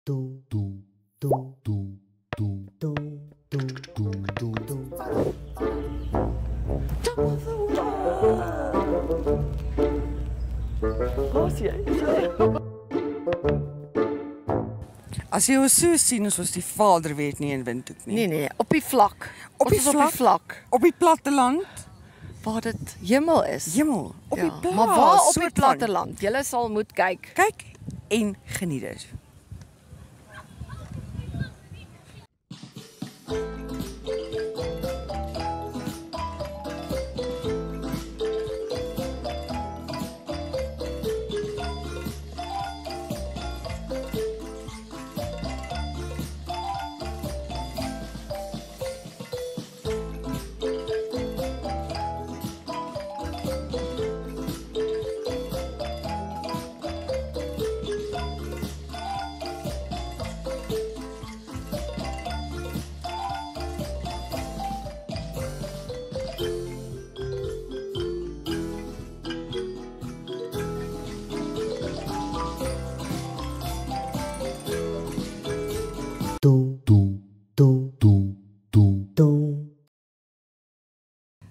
As jy ons so sien, as ons die Vader weet nie in Windhoek nie. Nee, op die vlak. Op die vlak? Op die platteland? Waar dit hemel is. Hemel, op die plaas. Maar waar op die platteland? Julle sal moet kyk. Kyk en geniet dit.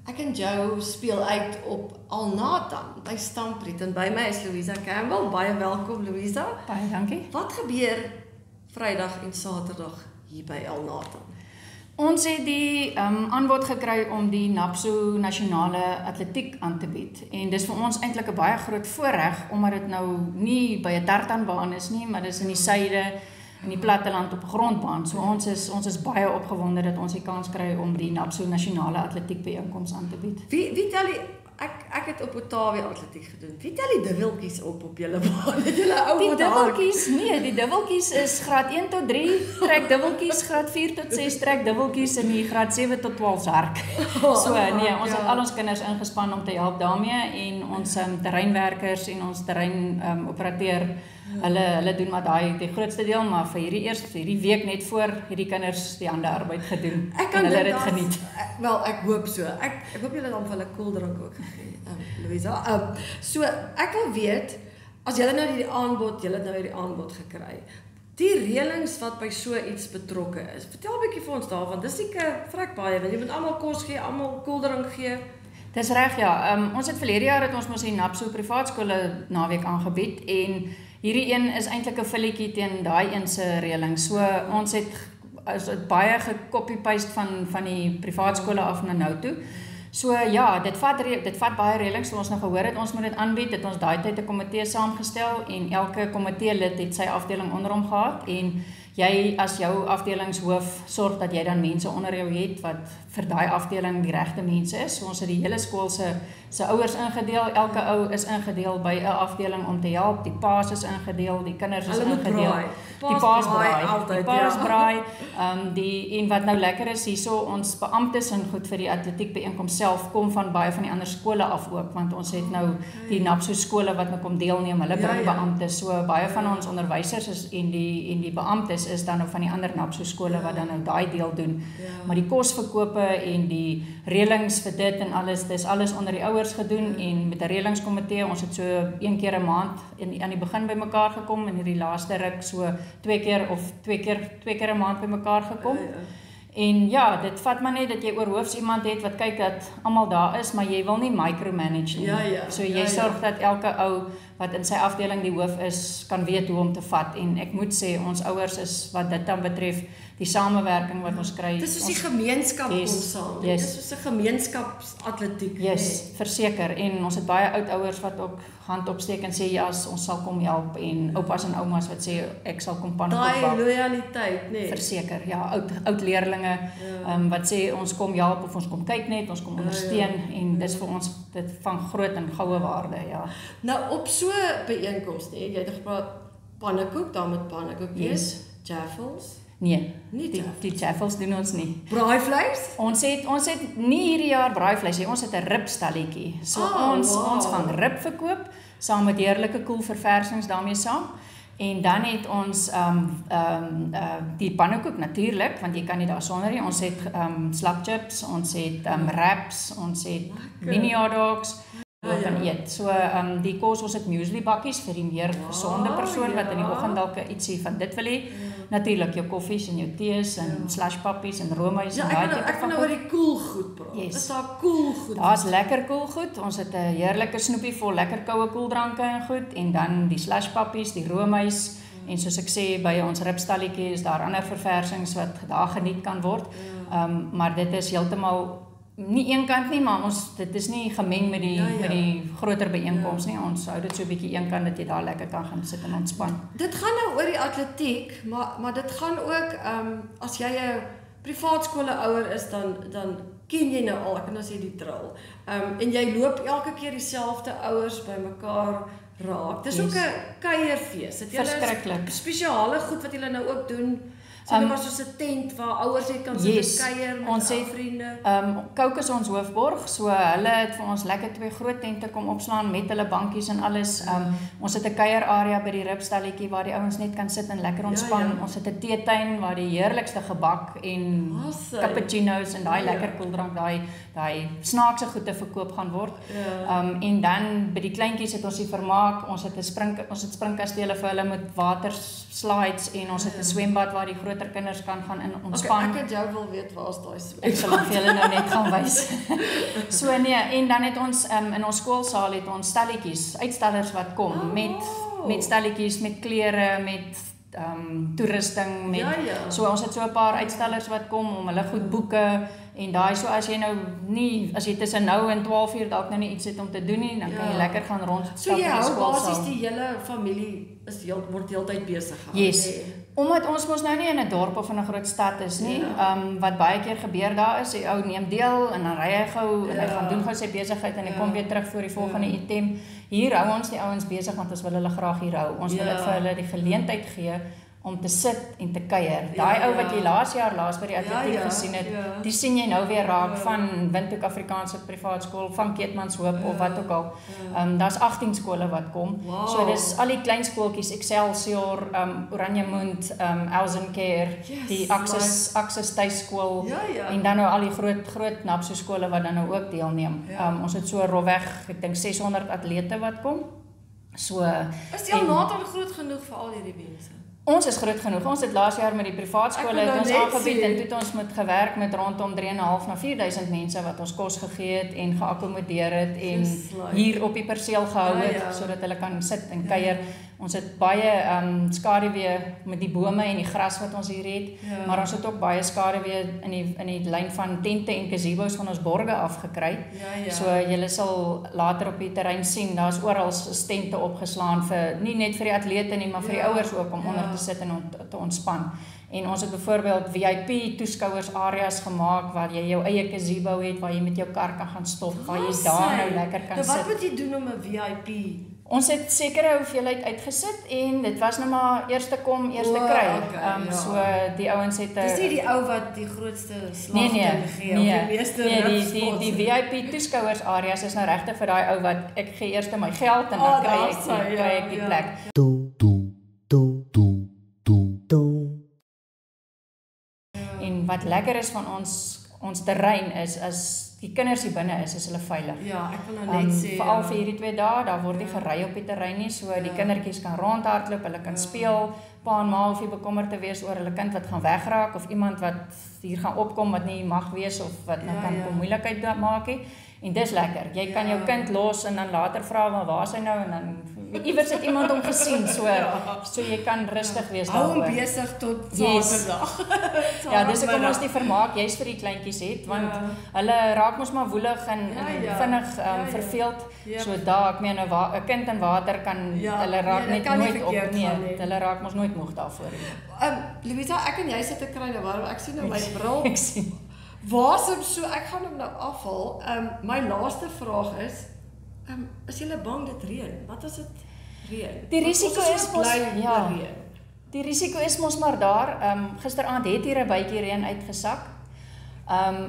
Ek en Joe speel uit op Alnatan by Stampriet en by my is Louisa Campbell. Baie welkom Louisa. Baie dankie. Wat gebeur Vrydag en Saterdag hier by Alnatan? Ons het die aanbod gekry om die NAPSO nasionale atletiek aan te bied. En dis vir ons eintlik 'n baie groot voorreg omdat dit nou nie by 'n tartanbaan is nie, maar dis in die suide in die platteland op 'n grondbaan. So ons is baie opgewonde dat ons die kans kry om die NAPSO nasionale atletiek byeenkoms aan te bied. Wie tel die ek het op Ottawia atletiek gedoen. Wie tel die dubbeltjies op julle baan? Het julle ou Die dubbeltjies, nee, die dubbeltjies is graad 1 tot 3 trek dubbeltjies, graad 4 tot 6 trek dubbeltjies en die graad 7 tot 12 hark. So nee, ons het al ons kinders ingespan om te help daarmee en ons terreinwerkers en ons terrein operateur Hulle doen maar die grootste deel, maar vir hierdie week net voor hierdie kinders die hande arbeid gedoen en hulle het dit geniet. Wel, ek hoop so. Ek hoop julle het dan vir hulle koeldrank ook gegee, Louisa. So ek wil weet, as julle nou hierdie aanbod gekry, die reëlings wat by so iets betrokke is. Vertel 'n bietjie vir ons daarvan. Dis seker vrek baie, want jy moet almal kos gee, almal koeldrank gee. Dis reg, ja. Ons het verlede jaar het ons mos die NAPSO privaat skole naweek aangebied en hierdie een is eintlik 'n filletjie teen daai een se reëling. So ons het baie gecopy-paste van die privaat skole af na nou toe. So ja, dit vat baie reëlings. So ons nou gehoor het ons moet dit aanbied, het ons daai tyd 'n komitee saamgestel en elke komiteelid het sy afdeling onder hom gehad en jy as jou afdelingshoof sorg dat jy dan mense onder jou het wat vir daai afdeling die regte mense is. So ons het die hele skool se ouers ingedeel. Elke ou is ingedeel by 'n afdeling om te help. Die paas is ingedeel, die kinders is ingedeel. Die paas braai. En wat nou lekker is hierso, ons beamptes en goed vir die atletiek byeenkom self kom van baie van die ander skole af ook, want ons het nou die NAPSO skole wat nou kom deelneem. Hulle bring beamptes. So baie van ons onderwysers is en die beamptes is dan nou van die ander NAPSO skole wat dan nou daai deel doen. Maar die kosverkope en die reëlings vir dit en alles, dis alles onder die ouers gedoen en met 'n reëlingskomitee. Ons het so een keer 'n maand aan die begin bymekaar gekom en hierdie laaste ruk so twee keer 'n maand bymekaar gekom. En ja, dit vat maar net dat jy oorhoofs iemand het wat kyk dat almal daar is, maar jy wil nie micromanage nie. So jy sorg dat elke ou wat in sy afdeling die hoof is, kan weet hoe om te vat. En ek moet sê, ons ouers is wat dit dan betref, die samewerking wat ons kry. Dis soos die gemeenskap kom saam. Dis soos 'n gemeenskapsatletiek. Verseker. En ons het baie oud ouers wat ook hand opsteek en sê ja, ons sal kom help en oupas en oumas wat sê ek sal kom pannekop bak. Daai loyaliteit, nee. Verseker, ja, oud leerlinge wat sê ons kom help of ons kom kyk net, ons kom ondersteun en dis vir ons dit van groot en goue waarde, ja. Nou op so 'n byeenkoms, jy het gepraat pannekoek, daar moet pannekoek wees, jaffles. Nee, die jaffles doen ons nie. Braaivleis? Ons het nie hierdie jaar braaivleis nie. Ons het 'n ribstalletjie. So ons gaan rib verkoop saam met heerlike koel verversings daarmee saam. En dan het ons die pannekoek natuurlik, want jy kan nie daar sonder nie. Ons het slapchips, ons het wraps, ons het mini hot dogs. loop en eet. So die kos, ons het muesli bakkies vir die meer gesonde persoon wat in die oggend dalk ietsie van dit wil hê. Natuurlik jou koffies en jou tees en slashpappies en roomys en daai tipe ek van wil nou oor die koelgoed praat. Yes. Is daar koelgoed? Daar's lekker koelgoed. Ons het 'n heerlike snoepie vol lekker koue koeldranke en goed en dan die slashpappies, die roomys en soos ek sê by ons ribstalletjie is daar ander verversings wat daar geniet kan word. Maar dit is heeltemal nie een kant nie, maar dit is nie gemeng met die groter byeenkoms nie. Ons hou dit so 'n bietjie een kant dat jy daar lekker kan gaan sit en ontspan. Dit gaan nou oor die atletiek, maar dit gaan ook as jy 'n privaat skole ouer is dan ken jy nou al, ek kan nou sê die drill. En jy loop elke keer dieselfde ouers bymekaar raak. Dis ook 'n kuierfees. Het Verskriklik. Spesiale goed wat julle nou ook doen. So dit was soos 'n tent waar ouers net kan sit en kuier met ons vriende. Coke is ons hoofborg, so hulle het vir ons lekker 2 groot tente kom opslaan met hulle bankies en alles. Ons het 'n kuierarea by die ribstalletjie waar die ouens net kan sit en lekker ontspan. Ons het 'n teetuin waar die heerlikste gebak en cappuccino's en daai lekker koeldrank, daai snaakse goed te verkoop gaan word. En dan by die kleintjies het ons die vermaak. Ons het springkastele vir hulle met waterslides en ons het 'n swembad waar die groter kinders kan gaan in ontspan. Ek het jou wil weet waar is daai swembad? Ek sal vir julle nou net gaan wys. So nee, en dan het ons in ons skoolsaal het ons stelletjies, uitstallers wat kom met stelletjies, met klere, met toerusting, met so ons het so 'n paar uitstallers wat kom om hulle goed boeke en daai so as jy tussen nou en 12 uur dalk nou nie iets het om te doen nie, dan kan jy lekker gaan rondstap in die skoolsaal. So jy hou basies die hele familie word heeltyd besig gehou. Yes. Omdat ons mos nou nie in 'n dorp of in 'n groot stad is nie, wat baie keer gebeur daar is, die ou neem deel en dan ry hy gou en hy gaan doen gou sy besigheid en hy kom weer terug vir die volgende item. Hier hou ons die ouens besig want ons wil hulle graag hier hou. Ons wil dit vir hulle die geleentheid gee om te sit en te kuier. Daai ou wat jy laas by die atletiek gesien het, die sien jy nou weer raak van Windhoek Afrikaanse Privaat Skool, van Keetmanshoop of wat ook al. Daar's 18 skole wat kom. So dis al die klein skooltjies, Excelsior, Oranjemund, Elsencare, die Axis Tuiskool en dan nou al die groot NAPSO skole wat dan nou ook deelneem. Ons het so rofweg, ek dink 600 atlete wat kom. So is die Alnaton groot genoeg vir al hierdie mense? Ons is groot genoeg. Ons het laas jaar met die privaat skole het ons aangebied en toe het ons met gewerk met rondom 3.500 na 4.000 mense wat ons kos gegee het en geakkommodeer het en hier op die perseel gehou het sodat hulle kan sit en kuier. Ons het baie skaduwee met die bome en die gras wat ons hier het, maar ons het ook baie skaduwee in die lyn van tente en gazebo's van ons borge afgekry. So julle sal later op die terrein sien, daar's oral tente opgeslaan vir nie net vir die atlete nie, maar vir die ouers ook om onder te sit en te ontspan. En ons het byvoorbeeld VIP toeskouers areas gemaak waar jy jou eie gazebo het, waar jy met jou kar kan gaan stop, waar jy daar nou lekker kan sit. Wat moet jy doen om 'n VIP? Ons het sekere hoeveelheid uitgesit en dit was nou maar eerste kom, eerste kry. So die ouens het dis nie die ou wat die grootste slag gee of die meeste die VIP toeskouers areas is nou regtig vir daai ou wat ek gee eers my geld en dan kry ek die plek. En wat lekker is van ons terrein is as die kinders hier binne is hulle veilig. Ja, ek wil nou net sê veral vir hierdie 2 dae, daar word nie gery op die terrein nie, so die kindertjies kan rondhardloop, hulle kan speel, pa en ma hoef nie bekommerd te wees oor hulle kind wat gaan wegraak of iemand wat hier gaan opkom wat nie mag wees of wat nou kan kom moeilikheid maak nie. En dis lekker. Jy kan jou kind los en dan later vra maar waar is hy nou en dan iewers het iemand hom gesien, so jy kan rustig wees daaroor. Hou hom besig tot Saterdag. Ja, dis hoekom ons die vermaak juist vir die kleintjies het, want hulle raak mos maar woelig en vinnig verveeld. So daar, ek meen 'n kind in water kan hulle raak net nooit op nie. Hulle raak mos nooit moeg daarvoor nie. Louisa, ek en jy sit te kry nou waar ek sien nou my bril. Ek sien. Waarom so ek gaan hom nou afhaal. My laaste vraag is julle bang dit reën? Wat as dit reën? Die risiko is mos reën. Die risiko is mos maar daar. Gisteraand het hier 'n bytjie reën uitgesak.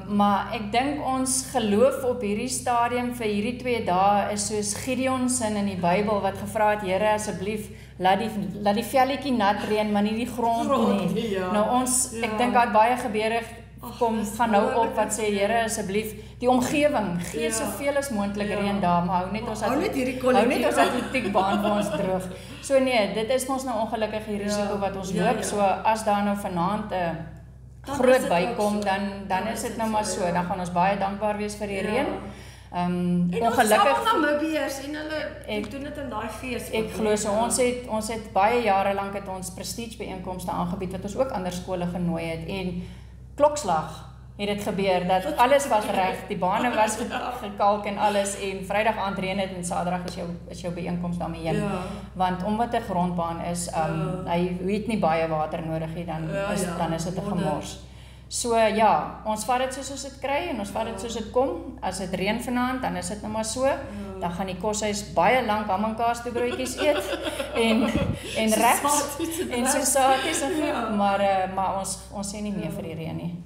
Maar ek dink ons geloof op hierdie stadium vir hierdie 2 dae is soos Gideon se in die Bybel wat gevra het, Here asseblief laat die velletjie nat reën, maar nie die grond nie. Nou ek dink daar het baie kom gaan nou op wat sê Here asseblief die omgewing gee soveel as moontlik reën daar, maar hou net ons atletiekbaan vir ons droog. So nee, dit is ons nou ongelukkig die risiko wat ons loop. So as daar nou vanaand 'n groot bykom, dan is dit nou maar so. Dan gaan ons baie dankbaar wees vir die reën. Ongelukkig Namibiërs en hulle doen dit in daai fees. Ek glo so ons het baie jare lank het ons prestige byeenkomste aangebied wat ons ook ander skole genooi het en klokslag het dit gebeur dat alles was reg, die bane was gekalk en alles en Vrydag aand reën het en Saterdag is jou byeenkoms daarmee heen. Want omdat 'n grondbaan is, hy het nie baie water nodig nie, dan is dit 'n gemors. So ja, ons vat dit soos ons dit kry en ons vat dit soos dit kom. As dit reën vanaand, dan is dit nou maar so. Dan gaan die koshuis baie lank ham en kaas toe broodjies eet en wraps en sosaties en goed, maar ons sê nie meer vir die reën nie.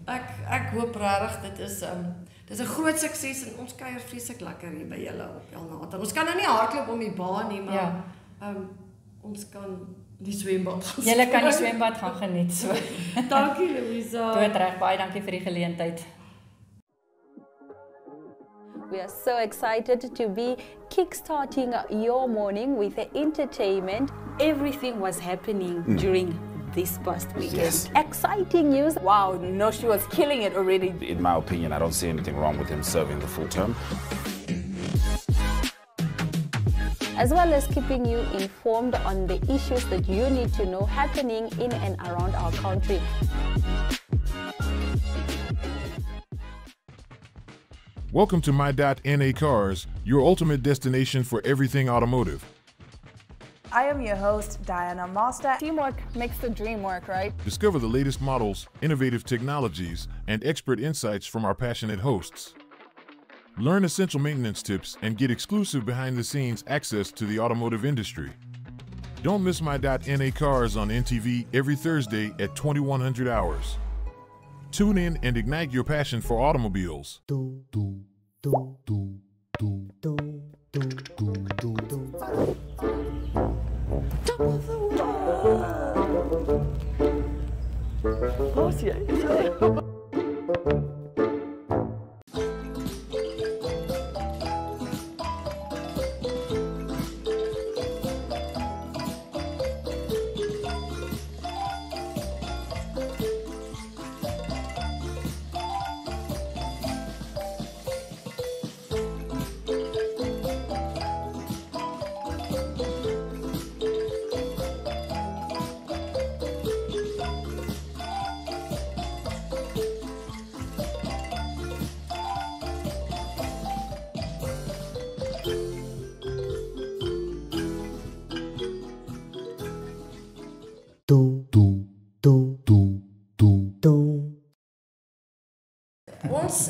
Ek hoop regtig dit is 'n groot sukses en ons kuier vreeslik lekker hier by julle op Elnathan. Ons kan nou nie hardloop om die baan nie, maar ons kan die swembad gaan. Julle kan die swembad gaan geniet so. Dankie Louisa. Doodreg, baie dankie vir die geleentheid. We are so excited to be kickstarting your morning with the entertainment. Everything was happening during this past weekend. Yes. Exciting news. Wow, no, she was killing it already. In my opinion, I don't see anything wrong with him serving the full term. As well as keeping you informed on the issues that you need to know happening in and around our country. Welcome to My.NA Cars, your ultimate destination for everything automotive. I am your host, Diana Master. Teamwork makes the dream work, right? Discover the latest models, innovative technologies, and expert insights from our passionate hosts. Learn essential maintenance tips and get exclusive behind-the-scenes access to the automotive industry. Don't miss My.NA Cars on NTV every Thursday at 2100 hours. Tune in and ignite your passion for automobiles.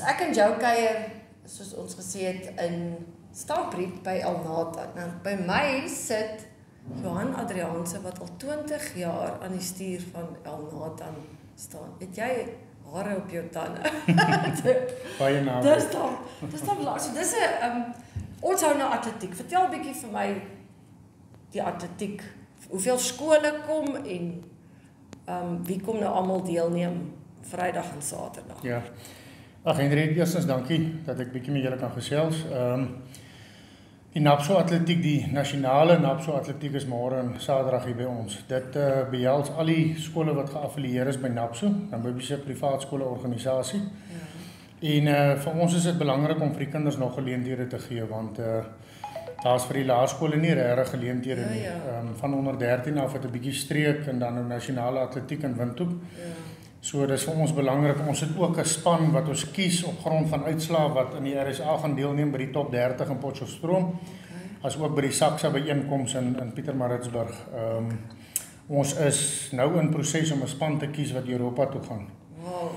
Ek en jou kuier, soos ons gesê het, in Stampriet by Elnathan. Nou, by my sit Johan Adriaanse wat al 20 jaar aan die stuur van Elnathan staan. Het jy hare op jou tande? Baie naam. Dis dan so dis 'n ons hou nou atletiek. Vertel 'n bietjie vir my die atletiek. Hoeveel skole kom en wie kom nou almal deelneem Vrydag en Saterdag? Ja. Ag Henry, eerstens dankie dat ek bietjie met julle kan gesels. Die NAPSO atletiek, die nasionale NAPSO atletiek is môre en Saterdag hier by ons. Dit behels al die skole wat geaffilieer is by NAPSO, Namibiese privaat skole organisasie. En vir ons is dit belangrik om vir die kinders nog geleenthede te gee want daar's vir die laerskole nie regtig geleenthede nie. Van onder 13 af het 'n bietjie streek en dan nou nasionale atletiek in Windhoek. So dis vir ons belangrik. Ons het ook 'n span wat ons kies op grond van uitslae wat in die RSA gaan deelneem by die top 30 in Potchefstroom. As ook by die SAXA byeenkoms in Pietermaritzburg. Ons is nou in proses om 'n span te kies wat Europa toe gaan. Wow.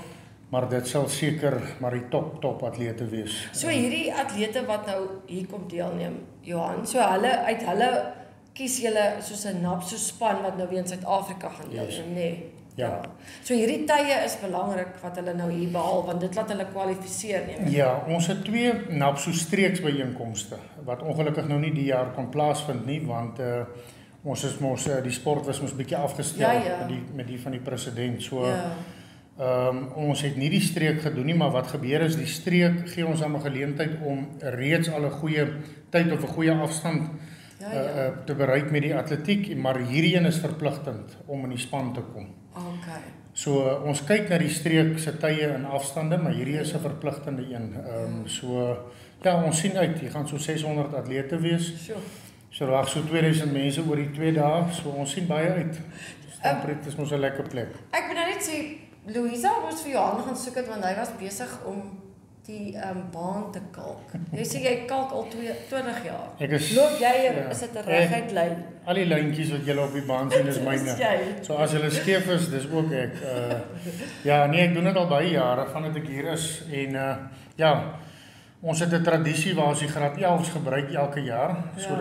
Maar dit sal seker maar die top atlete wees. So hierdie atlete wat nou hier kom deelneem, Johan, so hulle kies julle soos 'n NAPSO span wat nou weer in Suid-Afrika gaan deelneem, nee. Ja. So hierdie tye is belangrik wat hulle nou hier behaal want dit laat hulle kwalifiseer neem. Ja, ons het 2 NAPSO streeksbyeenkomste wat ongelukkig nou nie die jaar kon plaasvind nie want ons is mos die sport was mos bietjie afgestel met die van die president. So Ons het nie die streek gedoen nie, maar wat gebeur is, die streek gee ons dan 'n geleentheid om reeds al 'n goeie tyd of 'n goeie afstand te bereik met die atletiek, maar hierdie een is verpligtend om in die span te kom. Okay. So ons kyk na die streek se tye en afstande, maar hierdie is 'n verpligtende een. So ja, ons sien uit, hier gaan so 600 atlete wees. Sure. So verwag so 2000 mense oor die 2 dae, so ons sien baie uit. Dit is mos 'n lekker plek. Ek moet nou net sê, Louisa moes vir Johan gaan soek het, want hy was besig om die baan te kalk. Jy sê jy kalk al 20 jaar. Loop jy is dit 'n reguit lyn? Al die lyntjies wat julle op die baan sien is myne. So as hulle skeef is, dis ook ek. Ja, nee, ek doen dit al baie jare vandat ek hier is en ja, ons het 'n tradisie waar ons die graad 11s gebruik elke jaar. So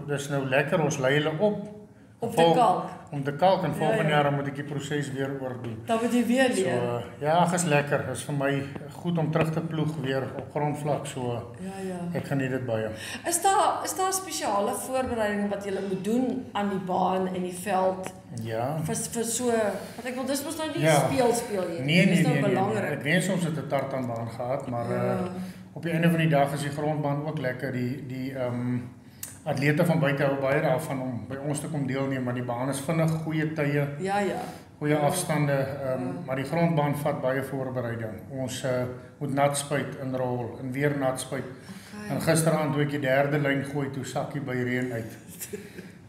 dis nou lekker, ons lei hulle op te kalk. Om te kalk en volgende jaar moet ek die proses weer oordoen. Dan moet jy weer leer. So ja, is lekker. Is vir my goed om terug te ploeg weer op grondvlak, so ek geniet dit baie. Is daar spesiale voorbereidinge wat jy moet doen aan die baan en die veld? Ja. Vir so, wat ek wil dis mos nou nie speel hier. Nee, dis nou belangrik. Ek wens ons het 'n tartanbaan gehad, maar op die einde van die dag is die grondbaan ook lekker. Die atlete van buite hou baie daarvan om by ons te kom deelneem, maar die baan is vinnig, goeie tye. Goeie afstande, maar die grondbaan vat baie voorbereiding. Ons moet nat spuit inrol en weer nat spuit. En gisteraand toe ek die 3de lyn gooi, toe sak die by reën uit.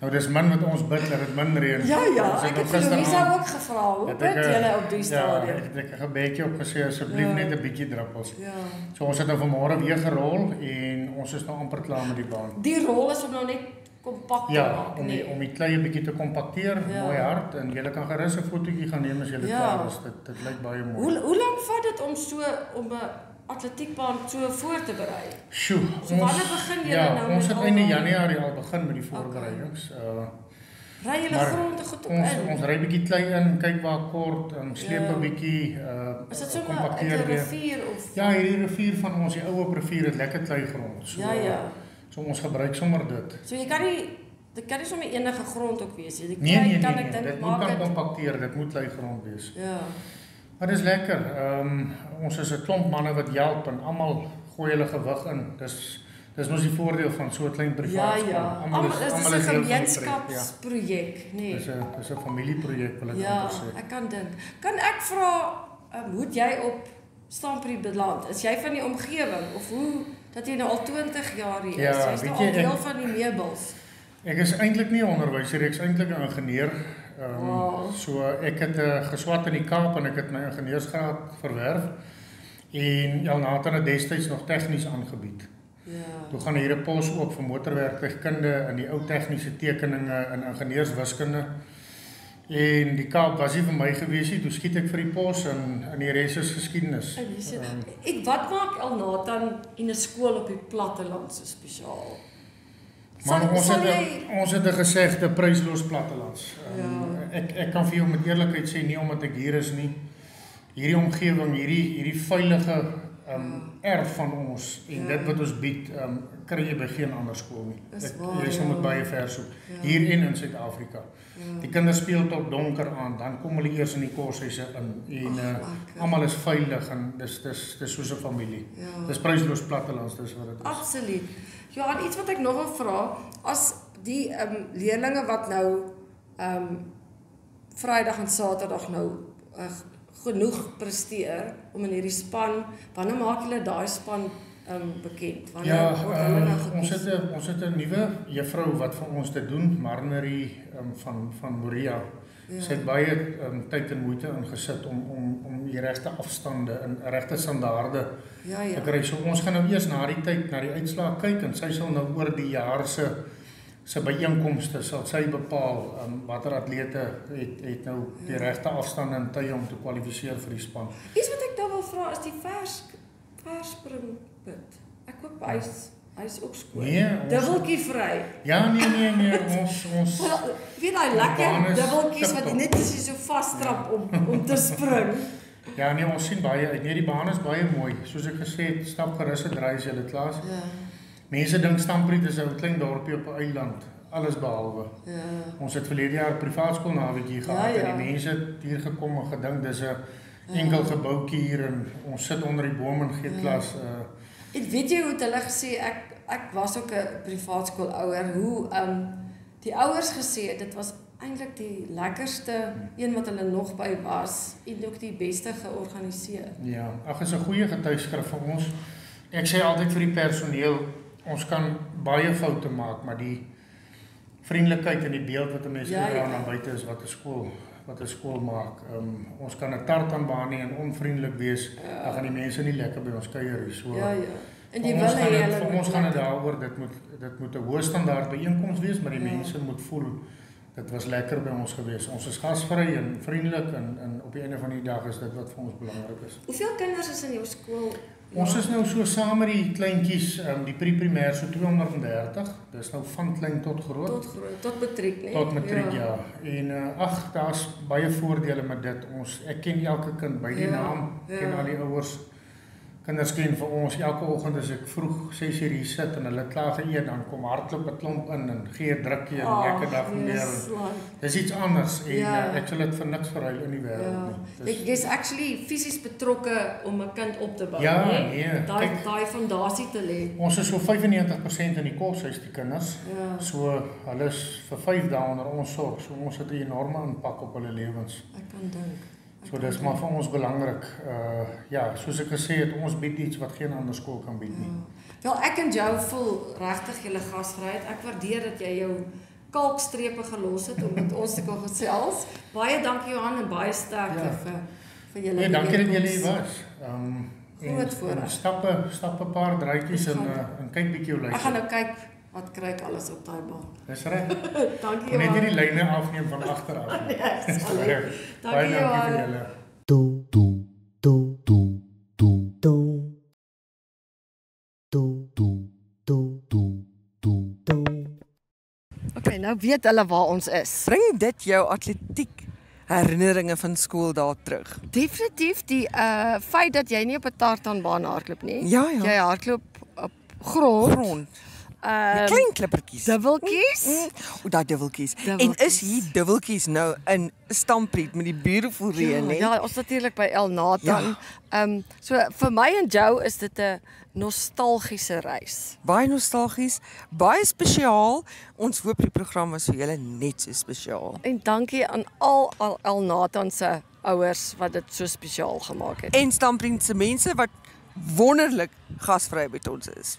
Nou dis min wat ons bid dat dit min reën. Ek het vir Louisa ook gevra, hoe bid julle op die stadium? Ja, ek het 'n gebedjie opgesê asseblief net 'n bietjie druppels. So ons het nou vanmôre weer gerol en ons is nou amper klaar met die baan. Die rol is om nou net kompakt te maak, om die klei 'n bietjie te kompakteer, mooi hard, en jy kan gerus 'n fotootjie gaan neem as jy klaar is. Dit lyk baie mooi. Hoe lank vat dit om 'n atletiekbaan so voor te berei? Sjoe, so wanneer begin julle nou met ons het einde Januarie al begin met die voorbereidings. Ry julle grond goed op in? Ons ry 'n bietjie klei in, kyk waar kort, sleep 'n bietjie is dit sommer 'n rivier of? Ja, hierdie rivier van ons, die ou rivier het lekker klei grond. So so ons gebruik sommer dit. So jy kan nie sommer enige grond ook wees nie. Nee, dit moet kan kompakteer, dit moet klei grond wees. Maar dis lekker. Ons is 'n klomp manne wat help en almal gooi hulle gewig in. Dis mos die voordeel van so 'n klein privaat skool. Almal is 'n gemeenskapsprojek, nee. Dis 'n familieprojek wil ek amper sê. Ek kan dink. Kan ek vra hoe jy op Stamford beland? Is jy van die omgewing of hoe dat jy nou al 20 jaar hier is? Jy's nou al deel van die meubels. Ek is eintlik nie 'n onderwyser, ek is eintlik 'n ingenieur. So ek het geswat in die Kaap en ek het my ingenieursgraad verwerf en Nathan het destyds nog tegnies aangebied. Toe gaan hier 'n pos oop vir motorwerktuigkunde en die ou tegniese tekeninge en ingenieurswiskunde. En die Kaap was nie vir my gewees nie, toe skiet ek vir die pos en die res is geskiedenis. Wat maak Nathan in 'n skool op die platteland so spesiaal? Maar ons het 'n gesegde prysloos plattelands. Ek kan vir jou met eerlikheid sê nie omdat ek hier is nie. Hierdie omgewing, hierdie veilige erf van ons en dit wat ons bied, kry jy by geen ander skool nie. Jy sal moet baie ver soek. Hier en in Suid-Afrika. Die kinders speel tot donker aan, dan kom hulle eers in die koshuise in en almal is veilig en dis soos 'n familie. Dis prysloos plattelands, dis wat dit is. Absoluut. Ja, en iets wat ek nog wil vra, as die leerlinge wat nou Vrydag en Saterdag nou genoeg presteer om in hierdie span, wanneer maak julle daai span bekend? Wanneer word hulle nou gekies? Ons het 'n nuwe juffrou wat vir ons dit doen, Marnerie van Moria. Sy het baie tyd en moeite ingesit om die regte afstande en regte standaarde te kry. So ons gaan nou eers na die tyd, na die uitslae kyk en sy sal nou oor die jaar se byeenkomste sal sy bepaal watter atlete het nou die regte afstande en tye om te kwalifiseer vir die span. Iets wat ek dan wil vra is die verspringput. Ek hoop hy's ook skoon. Nee, dubbeltjie vry. Ja, nee, ons weet daai lekker dubbeltjies wat net as jy so vasstrap om te spring. Ja, nee, ons sien baie uit. Nee, die baan is baie mooi. Soos ek gesê het, stap gerus en ry as jy dit klaar is. Mense dink Stamford is 'n klein dorpie op 'n eiland, alles behalwe. Ons het verlede jaar 'n privaat skool naweekie gehad en die mense het hier gekom en gedink dis enkel gebouetjie hier en ons sit onder die boom in G-klas. En weet jy hoe het hulle gesê, ek was ook 'n privaat skoolouer, hoe die ouers gesê het, dit was eintlik die lekkerste een wat hulle nog by was en ook die beste georganiseer. Ja, ag is 'n goeie getuigskrif vir ons. Ek sê altyd vir die personeel, ons kan baie foute maak, maar die vriendelikheid en die beeld wat 'n mens dra na buite is wat 'n skool maak. Ons kan 'n tartanbaan nie en onvriendelik wees, dan gaan die mense nie lekker by ons kuier nie. So En die wil hê vir ons gaan dit daaroor, dit moet 'n hoë standaard byeenkoms wees, maar die mense moet voel dit was lekker by ons gewees. Ons is gasvry en vriendelik en op die einde van die dag is dit wat vir ons belangrik is. Hoeveel kinders is in jou skool? Ons is nou so saam met die kleintjies, die pre-primêr so 230. Dis nou van klein tot groot. Tot matriek, né? Tot matriek, ja. En daar's baie voordele met dit. Ek ken elke kind by die naam, ken al die ouers. Kinders ken vir ons, elke oggend as ek vroeg 6:00 hier sit en hulle klaar geëet, dan kom hardloop 'n klomp in en gee 'n drukkie en lekker dag meer. Dis iets anders en ek sal dit vir niks verruil in die wêreld nie. Jy's actually fisies betrokke om 'n kind op te bou, ja, né? Nee. Daai fondasie te lê. Ons is so 95% in die koshuis die kinders. So hulle is vir 5 dae onder ons sorg. So ons het 'n enorme impak op hulle lewens. Ek kan dink. So dis maar vir ons belangrik. Soos ek gesê het, ons bied iets wat geen ander skool kan bied nie. Wel, ek en jou voel regtig julle gasvryheid. Ek waardeer dat jy jou kalkstrepe gelos het om met ons te kon gesels. Baie dankie Johan en baie sterkte vir julle. Nee, dankie dat julle hier was. Groot voorreg. Stap 'n paar draadjies en kyk bietjie jou lyf. Ek gaan nou kyk wat kry ek alles op daai baan. Dis reg. Dankie Johan. Net nie die lyne afneem van agter af nie. Yes, baie dankie vir julle. Okay, nou weet hulle waar ons is. Bring dit jou atletiek herinneringe van skool daar terug? Definitief die feit dat jy nie op 'n tartanbaan hardloop nie. Ja. Jy hardloop op grond. Klein klippertjies. Dubbeltjies. Daai dubbeltjies. En is hier dubbeltjies nou in Stampriet met die beautiful reën, hè? Ja, ons natuurlik by El Nathan. So vir my en jou is dit 'n nostalgiese reis. Baie nostalgies, baie spesiaal. Ons hoop die program was vir julle net so spesiaal. En dankie aan al El Nathan se ouers wat dit so spesiaal gemaak het. En Stampriet se mense wat wonderlik gasvry by ons is.